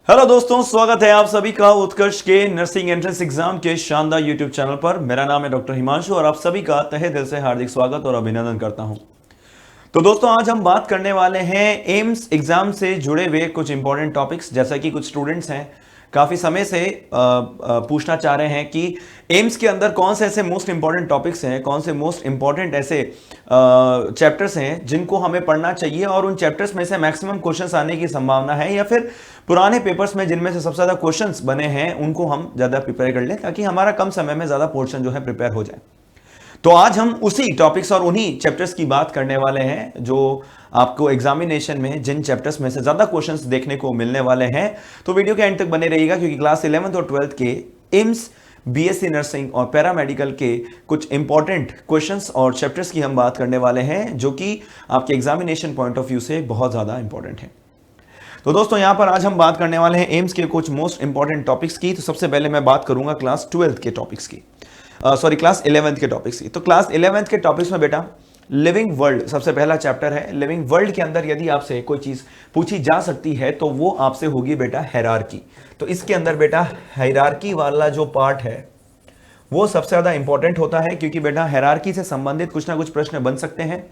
Hello दोस्तों, स्वागत है आप सभी का उत्कर्ष के नर्सिंग एंट्रेंस एग्जाम के शानदार यूट्यूब चैनल पर। मेरा नाम है डॉक्टर हिमांशु और आप सभी का तहे दिल से हार्दिक स्वागत और अभिनंदन करता हूं। तो दोस्तों, आज हम बात करने वाले हैं एम्स एग्जाम से जुड़े हुए कुछ इंपॉर्टेंट टॉपिक्स। जैसा कि कुछ स्टूडेंट्स हैं काफी समय से पूछना चाह रहे हैं कि एम्स के अंदर कौन से ऐसे मोस्ट इंपॉर्टेंट टॉपिक्स हैं, कौन से मोस्ट इंपॉर्टेंट ऐसे चैप्टर्स हैं जिनको हमें पढ़ना चाहिए और उन चैप्टर्स में से मैक्सिमम क्वेश्चंस आने की संभावना है, या फिर पुराने पेपर्स में जिनमें से सबसे ज्यादा क्वेश्चंस बने हैं उनको हम ज्यादा प्रिपेयर कर लें ताकि हमारा कम समय में ज्यादा पोर्शन जो है प्रिपेयर हो जाए। तो आज हम उसी टॉपिक्स और उन्हीं चैप्टर्स की बात करने वाले हैं जो आपको एग्जामिनेशन में जिन चैप्टर्स में से ज्यादा क्वेश्चंस देखने को मिलने वाले हैं। तो वीडियो के एंड तक बने रहिएगा क्योंकि क्लास 11th और 12th के एम्स, बीएससी नर्सिंग और पैरामेडिकल के कुछ इंपॉर्टेंट क्वेश्चंस और चैप्टर्स की हम बात करने वाले हैं जो कि आपके एग्जामिनेशन पॉइंट ऑफ व्यू से बहुत ज्यादा इंपॉर्टेंट है। तो दोस्तों, यहां पर आज हम बात करने वाले हैं एम्स के कुछ मोस्ट इंपॉर्टेंट टॉपिक्स की। तो सबसे पहले मैं बात करूंगा क्लास 12th के टॉपिक्स की, क्लास 11th के टॉपिक्स की। तो क्लास 11th के टॉपिक्स में बेटा लिविंग वर्ल्ड सबसे पहला चैप्टर है। लिविंग वर्ल्ड के अंदर यदि आपसे कोई चीज पूछी जा सकती है तो वो आपसे होगी बेटा हायरार्की। तो इसके अंदर बेटा हायरार्की वाला जो पार्ट है वो सबसे ज्यादा इंपॉर्टेंट होता है क्योंकि बेटा हायरार्की से संबंधित कुछ ना कुछ प्रश्न बन सकते हैं,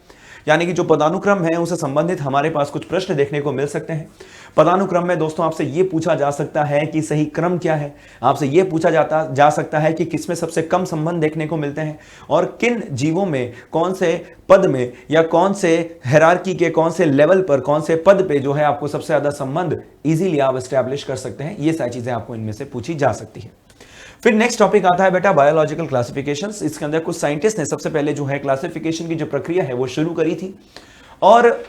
यानी कि जो पदानुक्रम है उससे संबंधित हमारे पास कुछ प्रश्न देखने को मिल सकते हैं। पदानुक्रम में दोस्तों आपसे यह पूछा जा सकता है कि सही क्रम क्या है, आपसे यह पूछा जा सकता है कि किसमें सबसे कम संबंध देखने को मिलते हैं और किन जीवों में कौन से पद में या कौन से हायरार्की के कौन से लेवल पर कौन से पद पे जो है आपको सबसे ज्यादा संबंध इजीली आप एस्टैब्लिश कर सकते हैं। ये सारी चीजें आपको इनमें से पूछी जा सकती है। फिर नेक्स्ट टॉपिक आता है बेटा बायोलॉजिकल क्लासिफिकेशंस। इसके अंदर कुछ साइंटिस्ट ने सबसे पहले जो है क्लासिफिकेशन की जो प्रक्रिया है वो शुरू करी थी और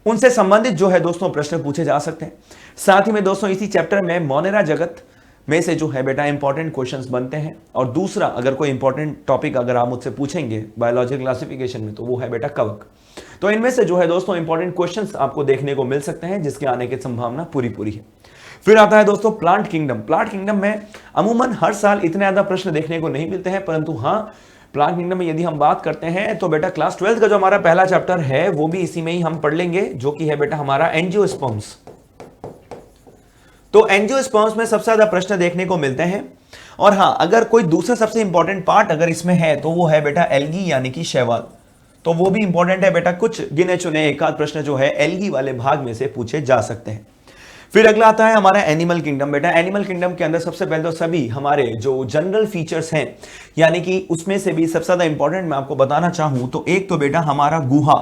उनसे संबंधित जो है दोस्तों प्रश्न पूछे जा सकते हैं। साथ ही में दोस्तों इसी चैप्टर में मोनेरा जगत में से जो है बेटा इंपॉर्टेंट क्वेश्चंस बनते हैं। और दूसरा अगर कोई इंपॉर्टेंट टॉपिक अगर आप मुझसे पूछेंगे बायोलॉजिकल क्लासिफिकेशन में तो वो है बेटा कवक। तो इनमें से जो है दोस्तों इंपॉर्टेंट क्वेश्चंस आपको देखने को मिल सकते हैं जिसके आने की संभावना पूरी है। फिर आता है दोस्तों प्लांट किंगडम। प्लांट किंगडम में अमूमन हर साल इतने ज्यादा प्रश्न देखने को नहीं मिलते हैं, परंतु हाँ प्लांट किंगडम में यदि हम बात करते हैं तो बेटा क्लास 12th का जो हमारा पहला चैप्टर है वो भी इसी में ही हम पढ़ लेंगे, जो कि है बेटा हमारा एंजियोस्पर्म्स। तो एंजियोस्पर्म्स में सबसे ज्यादा प्रश्न देखने को मिलते हैं। और हाँ, अगर कोई दूसरा सबसे इंपॉर्टेंट पार्ट अगर इसमें है तो वो है बेटा एल्गी यानी कि शैवाल। तो वो भी इंपॉर्टेंट है बेटा, कुछ गिने चुने एक आध प्रश्न जो है एल्गी वाले भाग में से पूछे जा सकते हैं। फिर अगला आता है हमारा एनिमल किंगडम। बेटा एनिमल किंगडम के अंदर सबसे पहले तो सभी हमारे जो जनरल फीचर्स हैं, यानी कि उसमें से भी सबसे ज्यादा इंपॉर्टेंट मैं आपको बताना चाहूं तो एक तो बेटा हमारा गुहा,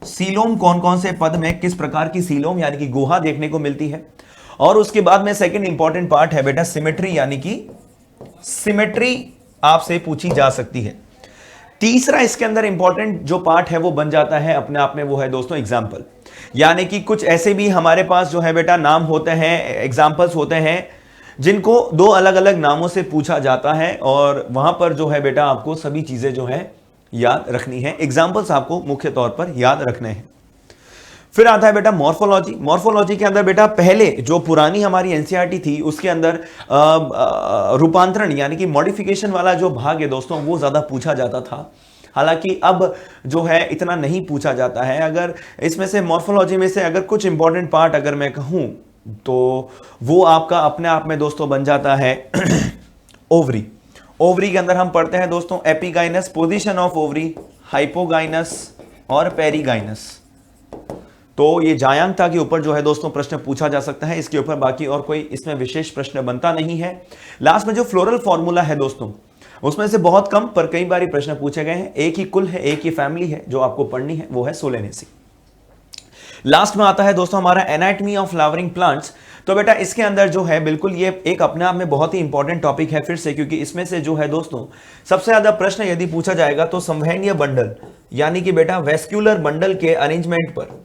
सीलोम, कौन कौन से पद में किस प्रकार की सीलोम यानी कि गुहा देखने को मिलती है। और उसके बाद में सेकंड इंपॉर्टेंट पार्ट है बेटा सिमेट्री, यानी कि सिमेट्री आपसे पूछी जा सकती है। तीसरा इसके अंदर इंपॉर्टेंट जो पार्ट है वो बन जाता है अपने आप में, वो है दोस्तों एग्जाम्पल, यानी कि कुछ ऐसे भी हमारे पास जो है बेटा नाम होते हैं, एग्जाम्पल्स होते हैं जिनको दो अलग अलग नामों से पूछा जाता है और वहां पर जो है बेटा आपको सभी चीजें जो है याद रखनी है। एग्जाम्पल्स आपको मुख्य तौर पर याद रखने हैं। फिर आता है बेटा मॉर्फोलॉजी। मॉर्फोलॉजी के अंदर बेटा पहले जो पुरानी हमारी एनसीईआरटी थी उसके अंदर रूपांतरण यानी कि मॉडिफिकेशन वाला जो भाग है दोस्तों वो ज्यादा पूछा जाता था, हालांकि अब जो है इतना नहीं पूछा जाता है। अगर इसमें से मॉर्फोलॉजी में से अगर कुछ इंपॉर्टेंट पार्ट अगर मैं कहूं तो वो आपका अपने आप में दोस्तों बन जाता है ओवरी। ओवरी के अंदर हम पढ़ते हैं दोस्तों epigynous, position of ovary, hypogynous और पेरीगाइनस। तो ये जायांगता के ऊपर जो है दोस्तों प्रश्न पूछा जा सकता है, इसके ऊपर बाकी और कोई इसमें विशेष प्रश्न बनता नहीं है। लास्ट में जो फ्लोरल फॉर्मूला है दोस्तों उसमें से बहुत कम पर कई बार प्रश्न पूछे गए हैं। एक ही कुल है, एक ही फैमिली है जो आपको पढ़नी है, वो है सोलेनेसी। लास्ट में आता है दोस्तों हमारा एनाटॉमी ऑफ फ्लावरिंग प्लांट्स। तो बेटा इसके अंदर जो है बिल्कुल ये एक अपने आप में बहुत ही इंपॉर्टेंट टॉपिक है फिर से, क्योंकि इसमें से जो है दोस्तों सबसे ज्यादा प्रश्न यदि पूछा जाएगा तो संवहनीय बंडल यानी कि बेटा वेस्क्यूलर बंडल के अरेंजमेंट पर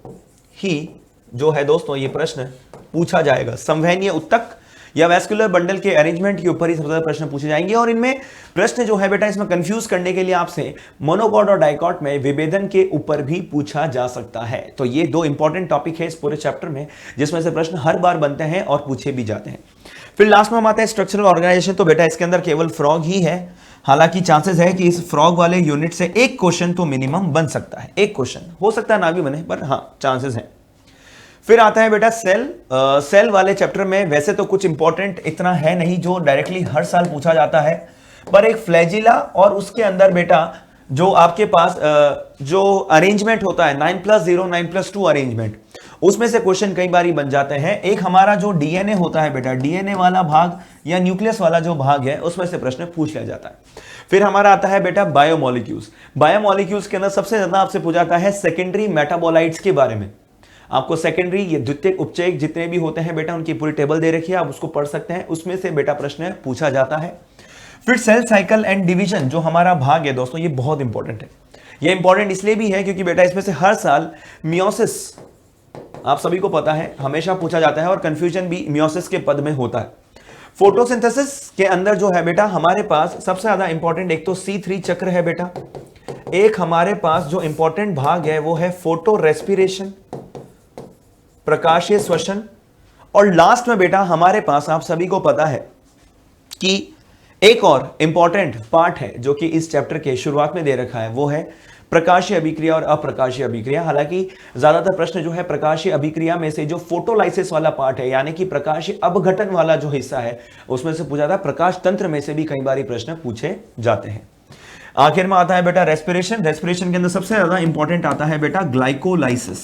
ही जो है दोस्तों ये प्रश्न पूछा जाएगा। संवहनीय उत्तक या वेस्कुलर बंडल के अरेंजमेंट के ऊपर ही सबसे ज्यादा प्रश्न पूछे जाएंगे। और इनमें प्रश्न जो है बेटा इसमें कंफ्यूज करने के लिए आपसे मोनोकॉट और डाइकॉट में विभेदन के ऊपर भी पूछा जा सकता है। तो ये दो इंपॉर्टेंट टॉपिक है इस पूरे चैप्टर में जिसमें से प्रश्न हर बार बनते हैं और पूछे भी जाते हैं। फिर लास्ट में हम आते हैं स्ट्रक्चरल ऑर्गेनाइजेशन। तो बेटा इसके अंदर केवल फ्रॉग ही है, हालांकि चांसेस है कि इस फ्रॉग वाले यूनिट से एक क्वेश्चन तो मिनिमम बन सकता है, एक क्वेश्चन हो सकता है ना भी बने पर हाँ चांसेस है। फिर आता है बेटा सेल। सेल वाले चैप्टर में वैसे तो कुछ इंपॉर्टेंट इतना है नहीं जो डायरेक्टली हर साल पूछा जाता है, पर एक फ्लैजिला और उसके अंदर बेटा जो आपके पास जो अरेंजमेंट होता है 9+0 9+2 अरेंजमेंट, उसमें से क्वेश्चन कई बार बन जाते हैं। एक हमारा जो डीएनए होता है बेटा, डीएनए वाला भाग या न्यूक्लियस वाला जो भाग है उसमें से प्रश्न पूछ लिया जाता है। फिर हमारा आता है बेटा बायोमोलिक्यूल्स। बायोमोलिक्यूल्स के अंदर सबसे ज्यादा आपसे पूछा जाता है सेकेंडरी मेटाबोलाइट्स के बारे में। आपको सेकेंडरी, ये द्वितीयक, उपचयक जितने भी होते हैं बेटा उनकी पूरी टेबल दे रखी है, आप उसको पढ़ सकते हैं, उसमें से बेटा प्रश्न पूछा जाता है। फिर सेल साइकिल एंड डिवीजन जो हमारा भाग है दोस्तों, ये बहुत इंपॉर्टेंट है। ये इंपॉर्टेंट इसलिए भी है क्योंकि बेटा इसमें से हर साल मियोसिस, आप सभी को पता है, हमेशा पूछा जाता है और कंफ्यूजन भी मियोसिस के पद में होता है। फोटोसिंथेसिस के अंदर जो है बेटा हमारे पास सबसे ज्यादा इंपॉर्टेंट एक तो C3 चक्र है बेटा, एक हमारे पास जो इंपॉर्टेंट भाग है वो है फोटो रेस्पिरेशन, प्रकाशीय श्वसन, और लास्ट में बेटा हमारे पास आप सभी को पता है कि एक और इंपॉर्टेंट पार्ट है जो कि इस चैप्टर के शुरुआत में दे रखा है, वो है प्रकाशीय अभिक्रिया और अप्रकाशीय अभिक्रिया। हालांकि ज्यादातर प्रश्न जो है प्रकाशीय अभिक्रिया में से जो फोटोलाइसिस वाला पार्ट है, यानी कि प्रकाशीय अपघटन वाला जो हिस्सा है उसमें से पूछा था। प्रकाश तंत्र में से भी कई बार प्रश्न पूछे जाते हैं। आखिर में आता है बेटा रेस्पिरेशन। रेस्पिरेशन के अंदर सबसे ज्यादा इंपॉर्टेंट आता है बेटा ग्लाइकोलाइसिस,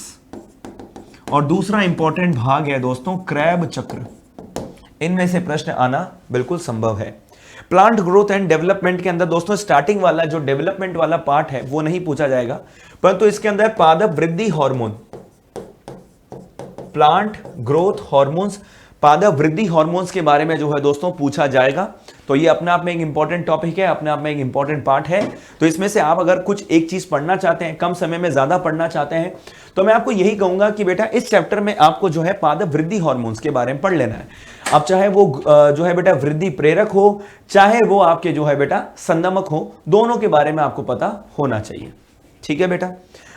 और दूसरा इंपॉर्टेंट भाग है दोस्तों क्रैब चक्र। इनमें से प्रश्न आना बिल्कुल संभव है। प्लांट ग्रोथ एंड डेवलपमेंट के अंदर दोस्तों स्टार्टिंग वाला जो डेवलपमेंट वाला पार्ट है वो नहीं पूछा जाएगा, परंतु इसके अंदर पादप वृद्धि हार्मोन, प्लांट ग्रोथ हार्मोन्स, पादप वृद्धि हार्मोन्स के बारे में जो है दोस्तों पूछा जाएगा। तो ये अपने आप में एक इंपॉर्टेंट टॉपिक है, अपने आप में एक इंपॉर्टेंट पार्ट है। तो इसमें से आप अगर कुछ एक चीज पढ़ना चाहते हैं, कम समय में ज्यादा पढ़ना चाहते हैं, तो मैं आपको यही कहूंगा कि बेटा इस चैप्टर में आपको जो है पादप वृद्धि हार्मोन्स के बारे में पढ़ लेना है। अब चाहे वो जो है बेटा वृद्धि प्रेरक हो, चाहे वो आपके जो है बेटा संदमक हो, दोनों के बारे में आपको पता होना चाहिए। ठीक है बेटा।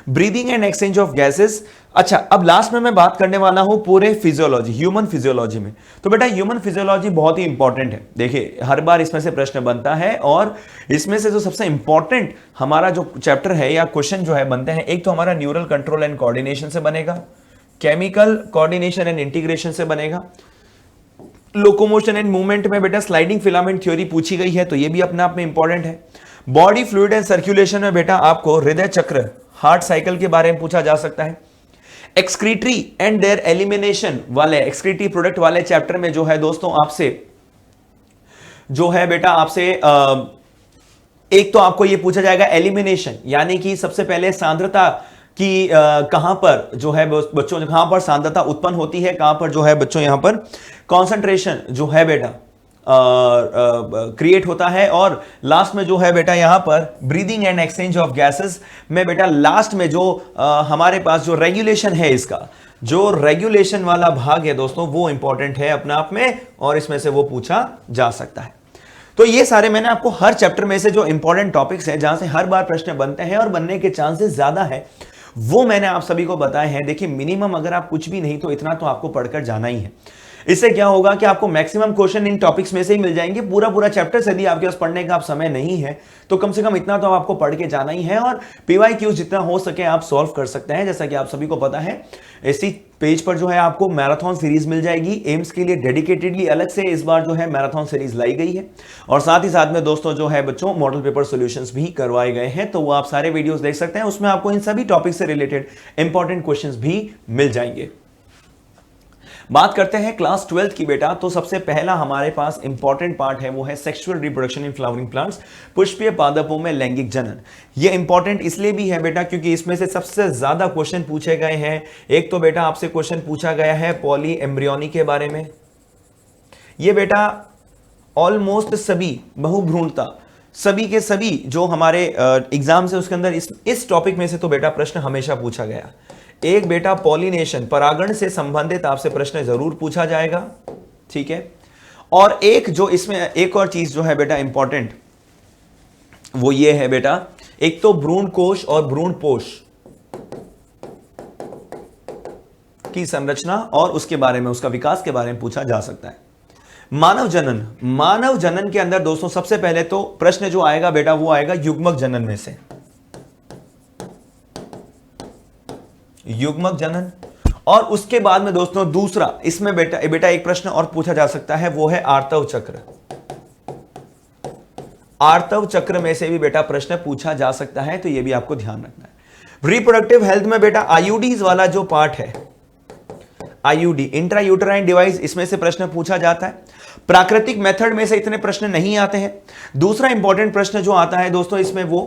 Breathing and exchange of gases. अच्छा, अब लास्ट में मैं बात करने वाला हूं पूरे फिजियोलॉजी, ह्यूमन फिजियोलॉजी में। तो बेटा ह्यूमन फिजियोलॉजी बहुत ही इंपॉर्टेंट है। देखिए हर बार इसमें से प्रश्न बनता है, और इसमें से जो सबसे इंपॉर्टेंट हमारा जो चैप्टर है या क्वेश्चन जो है बनते हैं, एक तो हमारा न्यूरल कंट्रोल एंड कोऑर्डिनेशन से बनेगा, केमिकल कोऑर्डिनेशन एंड इंटीग्रेशन से बनेगा, लोकोमोशन एंड मूवमेंट में बेटा स्लाइडिंग फिलामेंट थ्योरी पूछी गई है, तो ये भी अपने आप में इंपॉर्टेंट है। बॉडी फ्लूइड एंड सर्कुलेशन में बेटा आपको हृदय चक्र, हार्ट साइकिल के बारे में पूछा जा सकता है। एक्सक्रीटरी एंड देयर एलिमिनेशन वाले, एक्सक्रीटरी प्रोडक्ट वाले चैप्टर में जो है दोस्तों आपसे जो है बेटा आपसे एक तो आपको ये पूछा जाएगा एलिमिनेशन, यानी कि सबसे पहले सांद्रता कि कहां पर जो है बच्चों, कहां पर सांद्रता उत्पन्न होती है, कहां पर जो है बच्चों यहां पर कॉन्सेंट्रेशन जो है बेटा क्रिएट होता है, और लास्ट में जो है बेटा यहां पर breathing and exchange of gases में बेटा लास्ट में जो हमारे पास जो रेगुलेशन है, इसका जो रेगुलेशन वाला भाग है दोस्तों वो इंपॉर्टेंट है अपने आप में, और इसमें से वो पूछा जा सकता है। तो ये सारे मैंने आपको हर चैप्टर में से जो इंपॉर्टेंट टॉपिक्स हैं, जहां से हर बार प्रश्न बनते हैं और बनने के चांसेस ज्यादा है, वो मैंने आप सभी को बताए हैं। देखिए मिनिमम अगर आप कुछ भी नहीं तो इतना तो आपको पढ़कर जाना ही है। इससे क्या होगा कि आपको मैक्सिमम क्वेश्चन इन टॉपिक्स में से ही मिल जाएंगे। पूरा पूरा चैप्टर यदि आपके पास पढ़ने का आप समय नहीं है तो कम से कम इतना तो आपको पढ़ के जाना ही है, और पीवाईक्यूज जितना हो सके आप सॉल्व कर सकते हैं। जैसा कि आप सभी को पता है, इसी पेज पर जो है आपको मैराथन सीरीज मिल जाएगी। एम्स के लिए डेडिकेटेडली अलग से इस बार जो है मैराथन सीरीज लाई गई है, और साथ ही साथ में दोस्तों जो है बच्चों मॉडल पेपर सॉल्यूशंस भी करवाए गए हैं, तो वो आप सारे वीडियोस देख सकते हैं। उसमें आपको इन सभी टॉपिक से रिलेटेड इंपॉर्टेंट क्वेश्चंस भी मिल जाएंगे। बात करते हैं क्लास 12 की बेटा, तो सबसे पहला हमारे पास इंपॉर्टेंट पार्ट है वो है sexual reproduction in flowering plants, पुष्पीय पादपों में लैंगिक जनन। ये इंपॉर्टेंट इसलिए भी है बेटा क्योंकि इसमें से सबसे ज्यादा क्वेश्चन पूछे गए हैं। एक तो बेटा आपसे क्वेश्चन पूछा गया है पॉली एम्ब्रियोनी के बारे में। ये बेटा ऑलमोस्ट सभी बहुभ्रूणता, सभी के सभी जो हमारे एग्जाम से उसके अंदर इस टॉपिक में से तो बेटा प्रश्न हमेशा पूछा गया। एक बेटा पॉलिनेशन, परागण से संबंधित आपसे प्रश्न जरूर पूछा जाएगा, ठीक है। और एक जो इसमें एक और चीज जो है बेटा इंपॉर्टेंट, वो ये है बेटा, एक तो भ्रूण कोश और भ्रूण पोष की संरचना और उसके बारे में, उसका विकास के बारे में पूछा जा सकता है। मानव जनन, मानव जनन के अंदर दोस्तों सबसे पहले तो प्रश्न जो आएगा बेटा वो आएगा युग्मक जनन में से, युग्मक जनन। और उसके बाद में दोस्तों दूसरा इसमें बेटा एक प्रश्न और पूछा जा सकता है, वो है आर्तव चक्र। आर्तव चक्र में से भी बेटा प्रश्न पूछा जा सकता है, तो यह भी आपको ध्यान रखना है। रिप्रोडक्टिव हेल्थ में बेटा आईयूडीज वाला जो पार्ट है, आईयूडी इंट्रा यूटेराइन डिवाइस, इसमें से प्रश्न पूछा जाता है। प्राकृतिक मेथड में से इतने प्रश्न नहीं आते हैं। दूसरा इंपॉर्टेंट प्रश्न जो आता है दोस्तों इसमें वो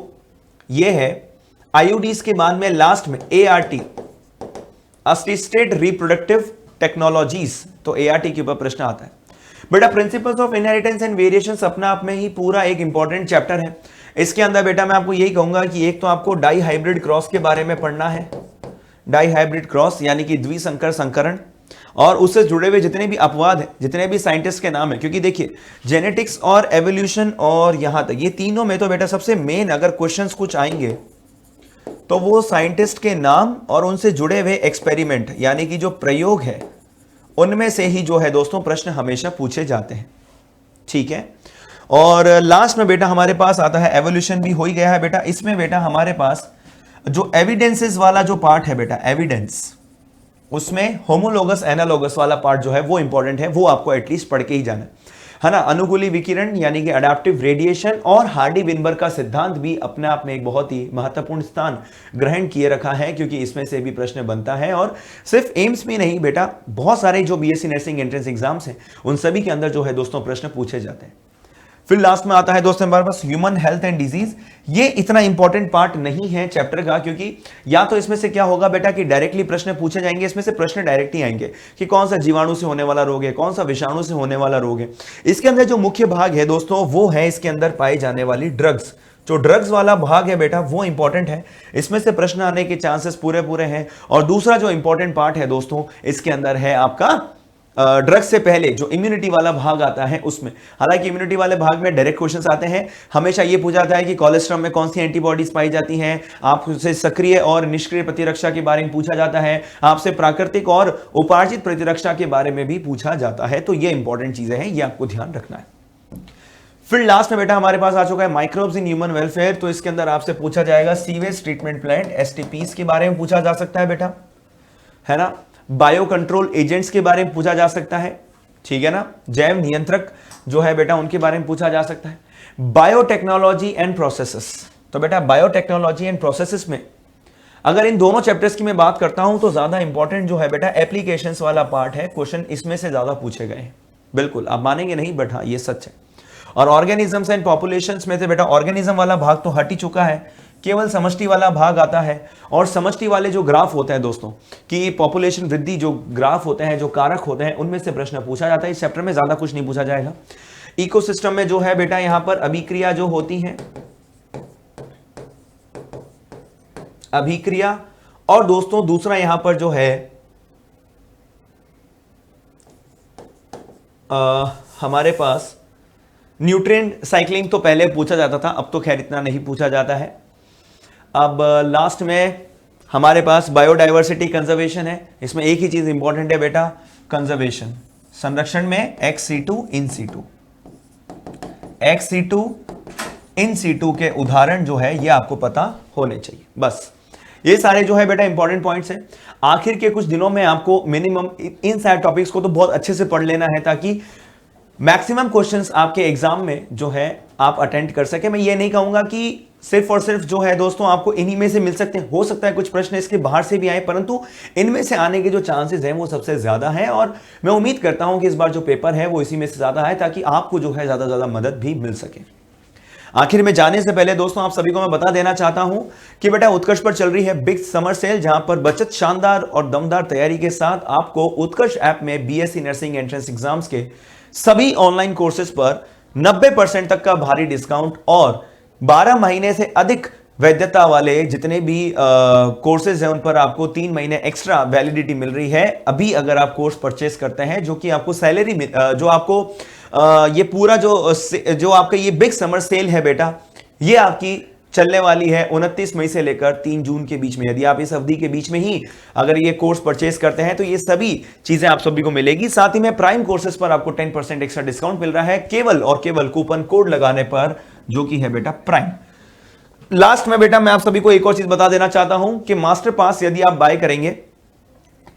ये है, आईयूडीज के बाद में लास्ट में एआरटी, असिस्टेड रिप्रोडक्टिव टेक्नोलॉजीज, तो एआरटी के ऊपर प्रश्न आता है। बेटा principles of inheritance and variations अपना आप में ही पूरा एक इंपॉर्टेंट चैप्टर है। इसके अंदर बेटा मैं आपको यही कहूंगा कि एक तो आपको डाई हाइब्रिड क्रॉस के बारे में पढ़ना है, डाई हाइब्रिड क्रॉस यानी कि द्विसंकर संकरण, और उससे जुड़े हुए जितने भी अपवाद हैं, जितने भी साइंटिस्ट के नाम है, क्योंकि देखिए जेनेटिक्स और एवोल्यूशन और यहां तक ये तीनों में तो बेटा सबसे मेन अगर क्वेश्चंस कुछ आएंगे तो वो साइंटिस्ट के नाम और उनसे जुड़े हुए एक्सपेरिमेंट यानी कि जो प्रयोग है उनमें से ही जो है दोस्तों प्रश्न हमेशा पूछे जाते हैं। ठीक है, और लास्ट में बेटा हमारे पास आता है एवोल्यूशन, भी हो ही गया है बेटा। इसमें बेटा हमारे पास जो एविडेंसेस वाला जो पार्ट है बेटा, एविडेंस, उसमें होमोलोगस एनालोगस वाला पार्ट जो है वो इंपॉर्टेंट है, वो आपको एटलीस्ट पढ़ के ही जाना है ना। अनुकूली विकिरण यानी कि अडैप्टिव रेडिएशन और हार्डी विनबर्ग का सिद्धांत भी अपने आप में एक बहुत ही महत्वपूर्ण स्थान ग्रहण किए रखा है, क्योंकि इसमें से भी प्रश्न बनता है। और सिर्फ एम्स में नहीं बेटा, बहुत सारे जो बीएससी नर्सिंग एंट्रेंस एग्जाम्स हैं उन सभी के अंदर जो है दोस्तों प्रश्न पूछे जाते हैं। फिर लास्ट में आता है दोस्तों हमारे पास ह्यूमन हेल्थ एंड डिजीज। ये इतना इंपॉर्टेंट पार्ट नहीं है चैप्टर का, क्योंकि या तो इसमें से क्या होगा बेटा कि डायरेक्टली प्रश्न पूछे जाएंगे, इसमें से प्रश्न डायरेक्ट ही आएंगे कि कौन सा जीवाणु से होने वाला रोग है, कौन सा विषाणु से होने वाला रोग है। इसके अंदर जो मुख्य भाग है दोस्तों वो है इसके अंदर पाई जाने वाली ड्रग्स। जो ड्रग्स वाला भाग है बेटा वो इंपॉर्टेंट है, इसमें से प्रश्न आने के चांसेस पूरे हैं। और दूसरा जो इंपॉर्टेंट पार्ट है दोस्तों इसके अंदर है आपका ड्रग्स से पहले जो इम्यूनिटी वाला भाग आता है उसमें। हालांकि इम्यूनिटी वाले भाग में डायरेक्ट क्वेश्चंस आते हैं, हमेशा ये पूछा जाता है कि कोलेस्ट्रॉल में कौन सी एंटीबॉडीज पाई जाती हैं, आपसे सक्रिय और निष्क्रिय प्रतिरक्षा के बारे में पूछा जाता है, आपसे प्राकृतिक और उपार्जित प्रतिरक्षा के बारे में भी पूछा जाता है। तो ये इंपॉर्टेंट चीजें हैं, ये आपको ध्यान रखना है। फिर लास्ट में बेटा हमारे पास आ चुका है माइक्रोब्स इन ह्यूमन वेलफेयर। तो इसके अंदर आपसे पूछा जाएगा सीवेज ट्रीटमेंट प्लांट, एसटीपीज के बारे में पूछा जा सकता है बेटा, है ना। बायो कंट्रोल एजेंट्स के बारे में पूछा जा सकता है, ठीक है ना। जैव नियंत्रक जो है बेटा उनके बारे में पूछा जा सकता है। बायोटेक्नोलॉजी एंड प्रोसेसेस, तो बेटा बायोटेक्नोलॉजी एंड प्रोसेसेस में अगर इन दोनों चैप्टर्स की मैं बात करता हूं तो ज्यादा इंपॉर्टेंट जो है बेटा एप्लीकेशंस वाला पार्ट है। क्वेश्चन इसमें से ज्यादा पूछे गए हैं, बिल्कुल आप मानेंगे नहीं बट हाँ ये सच है। और ऑर्गेनिजम्स एंड पॉपुलेशंस में से बेटा ऑर्गेनिज्म वाला भाग तो हट ही चुका है, केवल समष्टि वाला भाग आता है। और समष्टि वाले जो ग्राफ होते हैं दोस्तों कि पॉपुलेशन वृद्धि जो ग्राफ होते हैं, जो कारक होते हैं, उनमें से प्रश्न पूछा जाता है। इस चैप्टर में ज्यादा कुछ नहीं पूछा जाएगा। इकोसिस्टम में जो है बेटा यहां पर अभिक्रिया जो होती है, अभिक्रिया, और दोस्तों दूसरा यहां पर जो है हमारे पास न्यूट्रिएंट साइक्लिंग तो पहले पूछा जाता था, अब तो खैर इतना नहीं पूछा जाता है। अब लास्ट में हमारे पास बायोडायवर्सिटी कंजर्वेशन है। इसमें एक ही चीज इंपॉर्टेंट है बेटा, कंजर्वेशन, संरक्षण में ex situ in situ, ex situ in situ के उदाहरण जो है ये आपको पता होने चाहिए। बस ये सारे जो है बेटा इंपॉर्टेंट पॉइंट्स हैं। आखिर के कुछ दिनों में आपको मिनिमम इन सारे टॉपिक्स को तो बहुत अच्छे से पढ़ लेना है ताकि मैक्सिमम क्वेश्चंस आपके एग्जाम में जो है आप अटेंड कर सके। मैं ये नहीं कहूंगा कि सिर्फ और सिर्फ जो है दोस्तों आपको इन्हीं में से मिल सकते हैं, हो सकता है कुछ प्रश्न इसके बाहर से भी आए, परंतु इनमें से आने के जो चांसेस हैं वो सबसे ज्यादा है। और मैं उम्मीद करता हूं कि इस बार जो पेपर है वो इसी में से ज्यादा है ताकि आपको जो है ज्यादा मदद भी मिल सके। आखिर में जाने से पहले दोस्तों आप सभी को मैं बता देना चाहता हूं कि बेटा उत्कर्ष पर चल रही है बिग समर सेल, जहां पर बचत शानदार और दमदार तैयारी के साथ आपको उत्कर्ष ऐप में बीएससी नर्सिंग एंट्रेंस एग्जाम्स के सभी ऑनलाइन कोर्सेज पर 90% तक का भारी डिस्काउंट और 12 महीने से अधिक वैधता वाले जितने भी कोर्सेज हैं उन पर आपको 3 महीने एक्स्ट्रा वैलिडिटी मिल रही है अभी अगर आप कोर्स परचेस करते हैं, जो कि आपको सैलरी जो आपको ये पूरा जो आपका ये बिग समर सेल है बेटा, ये आपकी चलने वाली है 29 मई से लेकर 3 जून के बीच में। यदि आप इस अवधि के बीच में ही अगर ये कोर्स परचेस करते हैं तो ये सभी चीजें आप सभी को मिलेगी। साथ ही में प्राइम कोर्सेज पर आपको 10% एक्स्ट्रा डिस्काउंट मिल रहा है केवल और केवल कूपन कोड लगाने पर, जो कि है बेटा प्राइम। लास्ट में बेटा मैं आप सभी को एक और चीज बता देना चाहता हूं कि मास्टर पास यदि आप बाय करेंगे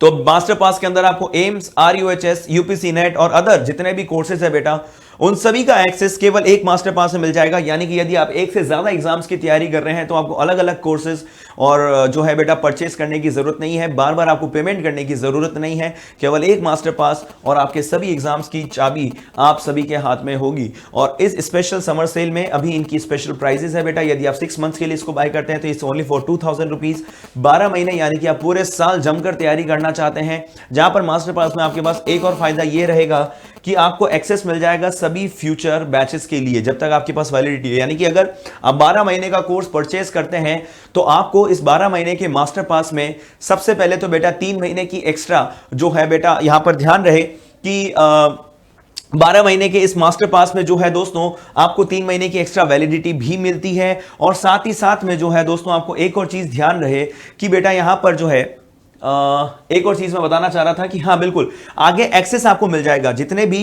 तो मास्टर पास के अंदर आपको एम्स, RUHS, UPC नेट और अदर जितने भी कोर्सेज है बेटा, उन सभी का एक्सेस केवल एक मास्टर पास में मिल जाएगा। यानी कि यदि आप एक से ज्यादा एग्जाम्स की तैयारी कर रहे हैं तो आपको अलग अलग कोर्सेज और जो है बेटा परचेस करने की जरूरत नहीं है, बार बार आपको पेमेंट करने की जरूरत नहीं है। केवल एक मास्टर पास और आपके सभी एग्जाम्स की चाबी आप सभी के हाथ में होगी। और इस स्पेशल समर सेल में अभी इनकी स्पेशल प्राइजेस है बेटा। यदि आप 6 मंथ्स के लिए इसको बाय करते हैं तो इट्स ओनली फॉर 2000 रुपीज। 12 महीने यानी कि आप पूरे साल जमकर तैयारी करना चाहते हैं, जहां पर मास्टर पास में आपके पास एक और फायदा यह रहेगा कि आपको एक्सेस मिल जाएगा सभी फ्यूचर बैचेस के लिए जब तक आपके पास वैलिडिटी है। यानी कि अगर आप 12 महीने का कोर्स परचेस करते हैं तो आपको इस 12 महीने के मास्टर पास में सबसे पहले तो बेटा 3 महीने की एक्स्ट्रा जो है बेटा, यहां पर ध्यान रहे कि 12 महीने के इस मास्टर पास में जो है दोस्तों आपको 3 महीने की एक्स्ट्रा वैलिडिटी भी मिलती है। और साथ ही साथ में जो है दोस्तों आपको एक और चीज ध्यान रहे कि बेटा यहां पर जो है एक और चीज मैं बताना चाह रहा था कि हाँ बिल्कुल, आगे एक्सेस आपको मिल जाएगा जितने भी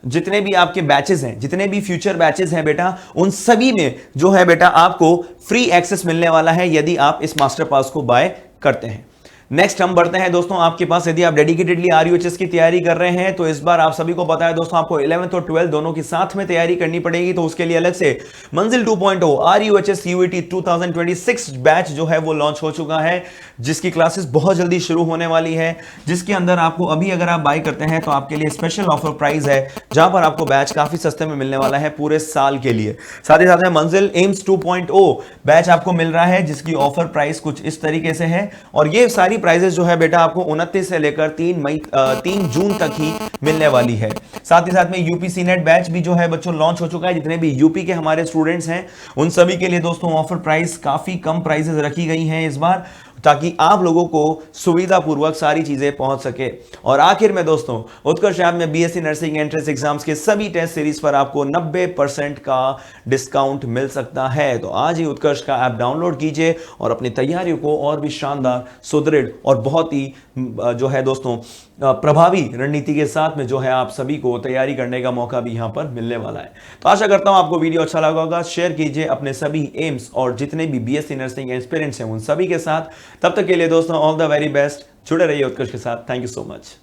जितने भी आपके बैचेस हैं, जितने भी फ्यूचर बैचेस हैं बेटा, उन सभी में जो है बेटा आपको फ्री एक्सेस मिलने वाला है यदि आप इस मास्टर पास को बाय करते हैं। नेक्स्ट हम बढ़ते हैं दोस्तों आपके पास, यदि आप डेडिकेटेडली RUHS की तैयारी कर रहे हैं तो इस बार आप सभी को पता है दोस्तों आपको 11th और 12th दोनों की साथ में तैयारी करनी पड़ेगी। तो उसके लिए अलग से मंजिल 2.0 RUHS CUET 2026 बैच जो है वो लॉन्च हो चुका है, जिसकी क्लासेस बहुत जल्दी शुरू होने वाली है, जिसके अंदर आपको अभी अगर आप बाय करते हैं तो आपके लिए स्पेशल ऑफर प्राइस है, जहां पर आपको बैच काफी सस्ते में मिलने वाला है पूरे साल के लिए। साथ ही साथ में मंजिल एम्स 2.0 बैच आपको मिल रहा है, जिसकी ऑफर प्राइस कुछ इस तरीके से है। और ये सारी प्राइजेस जो है बेटा आपको 29 से लेकर 3 जून तक ही मिलने वाली है। साथ ही साथ में UPC नेट बैच भी जो है बच्चों लॉन्च हो चुका है। जितने भी यूपी के हमारे स्टूडेंट्स हैं उन सभी के लिए दोस्तों ऑफर प्राइस काफी कम प्राइसेस रखी गई हैं इस बार, ताकि आप लोगों को सुविधापूर्वक सारी चीजें पहुंच सके। और आखिर में दोस्तों उत्कर्ष ऐप में BSc नर्सिंग एंट्रेंस एग्जाम्स के सभी टेस्ट सीरीज पर आपको 90% का डिस्काउंट मिल सकता है। तो आज ही उत्कर्ष का ऐप डाउनलोड कीजिए और अपनी तैयारियों को और भी शानदार, सुदृढ़ और बहुत ही जो है दोस्तों प्रभावी रणनीति के साथ में जो है आप सभी को तैयारी करने का मौका भी यहां पर मिलने वाला है। तो आशा करता हूं आपको वीडियो अच्छा लगा होगा। शेयर कीजिए अपने सभी एम्स और जितने भी BSc नर्सिंग एस्पिरेंट्स हैं उन सभी के साथ। तब तक के लिए दोस्तों ऑल द वेरी बेस्ट। जुड़े रहिए उत्कर्ष के साथ। Thank you so much.